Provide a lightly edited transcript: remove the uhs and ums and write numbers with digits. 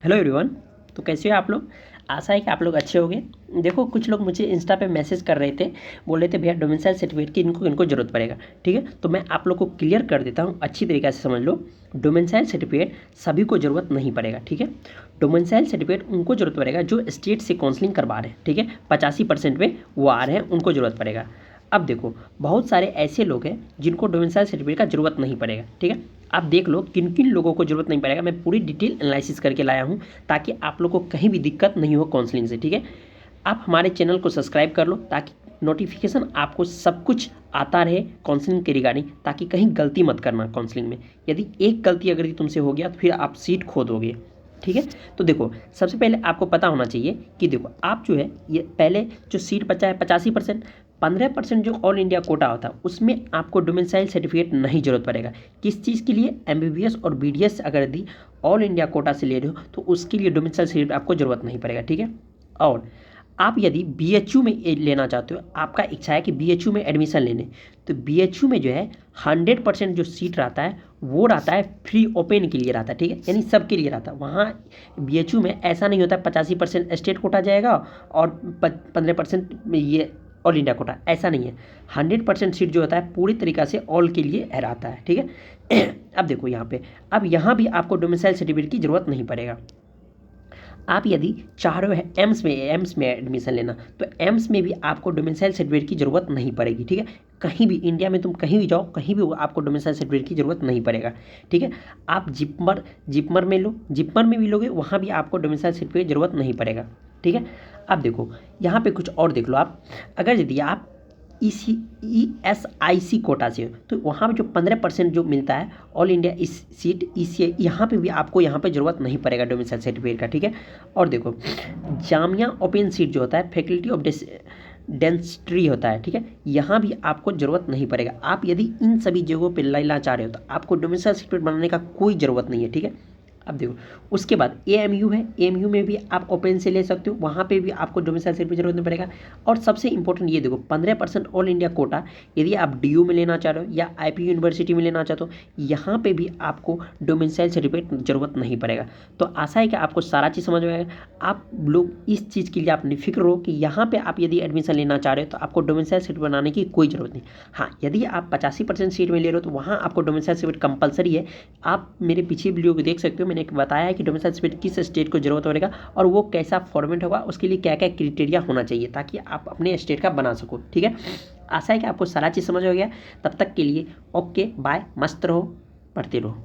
Hello everyone. तो कैसे हो आप लोग? आशा है कि आप लोग अच्छे होंगे। देखो, कुछ लोग मुझे इंस्टा पे मैसेज कर रहे थे, बोल रहे थे भैया डोमिसाइल सर्टिफिकेट की इनको ज़रूरत पड़ेगा। ठीक है, तो मैं आप लोग को क्लियर कर देता हूँ, अच्छी तरीके से समझ लो। डोमिसाइल सर्टिफिकेट सभी को ज़रूरत नहीं पड़ेगा। ठीक है, डोमिसाइल सर्टिफिकेट उनको ज़रूरत पड़ेगा जो स्टेट से काउंसलिंग करवा रहे हैं। ठीक है, 85% में वो आ रहे हैं, उनको ज़रूरत पड़ेगा। अब देखो, बहुत सारे ऐसे लोग हैं जिनको डोमिसाइल सर्टिफिकेट का ज़रूरत नहीं पड़ेगा। ठीक है, आप देख लो किन किन लोगों को ज़रूरत नहीं पड़ेगा। मैं पूरी डिटेल एनालिसिस करके लाया हूँ ताकि आप लोग को कहीं भी दिक्कत नहीं हो काउंसलिंग से। ठीक है, आप हमारे चैनल को सब्सक्राइब कर लो ताकि नोटिफिकेशन आपको सब कुछ आता रहे काउंसलिंग के रिगार्डिंग, ताकि कहीं गलती मत करना काउंसलिंग में। यदि एक गलती अगर तुमसे हो गया तो फिर आप सीट खो दोगे। ठीक है, तो देखो, सबसे पहले आपको पता होना चाहिए कि देखो, आप जो है ये पहले जो सीट बचा है 85%, 15% जो ऑल इंडिया कोटा होता है उसमें आपको डोमिसाइल सर्टिफिकेट नहीं जरूरत पड़ेगा। किस चीज़ के लिए? एमबीबीएस और बीडीएस अगर यदि ऑल इंडिया कोटा से ले रहे हो तो उसके लिए डोमिसाइल सर्टिफिकेट आपको ज़रूरत नहीं पड़ेगा। ठीक है, और आप यदि बीएचयू में लेना चाहते हो, आपका इच्छा है कि बीएचयू में एडमिशन लेने, तो बीएचयू में जो है 100% जो सीट रहता है वो रहता है फ्री ओपन के लिए रहता है। ठीक है, यानी सबके लिए रहता है। वहाँ बीएचयू में ऐसा नहीं होता 85% स्टेट कोटा जाएगा और 15% ये ऑल इंडिया कोटा, ऐसा नहीं है। 100% सीट जो होता है पूरी तरीक़ा से ऑल के लिए रहता है। ठीक है, अब देखो यहाँ पे, अब यहाँ भी आपको डोमिसाइल सर्टिफिकेट की ज़रूरत नहीं पड़ेगा। आप यदि चाह रहे हो एम्स में एडमिशन लेना, तो एम्स में भी आपको डोमिसाइल सर्टिफिकेट की ज़रूरत नहीं पड़ेगी। ठीक है, कहीं भी इंडिया में तुम कहीं भी जाओ, कहीं भी आपको डोमिसाइल सर्टिफिकेट की ज़रूरत नहीं पड़ेगा। ठीक है, आप जिपमर में लो, जिपमर में भी लोगे, वहाँ भी आपको डोमिसाइल सर्टिफिकेट की ज़रूरत नहीं पड़ेगा। ठीक है, अब देखो यहाँ पे कुछ और देख लो आप। अगर यदि आप ESIC कोटा से हो तो वहाँ पे जो 15% जो मिलता है ऑल इंडिया इस सीट ECI, यहाँ पे भी आपको यहाँ पे ज़रूरत नहीं पड़ेगा डोमिसाइल सर्टिफिकेट का। ठीक है, और देखो जामिया ओपन सीट जो होता है फैकल्टी ऑफ डेंसिटी होता है। ठीक है, यहाँ भी आपको ज़रूरत नहीं पड़ेगा। आप यदि इन सभी जगहों पे लेना चाह रहे हो तो आपको डोमिसाइल सर्टिफिकेट बनाने का कोई ज़रूरत नहीं है। ठीक है, अब देखो उसके बाद AMU है, AMU में भी आप ओपन से ले सकते हो, वहाँ पे भी आपको डोमिसाइल सर्टिफिकेट जरूरत नहीं पड़ेगा। और सबसे इंपॉर्टेंट ये देखो, 15% ऑल इंडिया कोटा यदि आप DU में लेना चाह रहे हो या IP यूनिवर्सिटी में लेना चाहते हो, यहाँ पे भी आपको डोमिसाइल सर्टिफिकेट जरूरत नहीं पड़ेगा। तो आशा है कि आपको सारा चीज़ समझ में आएगा। आप लोग इस चीज़ के लिए आप निफिक्र हो कि यहाँ पर आप यदि एडमिशन लेना चाह रहे हो तो आपको डोमिसाइल सर्टिफिकेट बनाने की कोई ज़रूरत नहीं। हाँ, यदि आप 85% सीट में ले रहे हो तो वहाँ आपको डोमिसाइल सर्टिफिकेट कंपलसरी है। आप मेरे पीछे वीडियो को देख सकते हो, मैंने बताया है कि डोमिसाइल सर्टिफिकेट किस स्टेट को जरूरत पड़ेगा और वो कैसा फॉर्मेट होगा, उसके लिए क्या क्या क्राइटेरिया होना चाहिए ताकि आप अपने स्टेट का बना सको। ठीक है, आशा है कि आपको सारा चीज़ समझ हो गया। तब तक के लिए ओके बाय, मस्त रहो, पढ़ते रहो।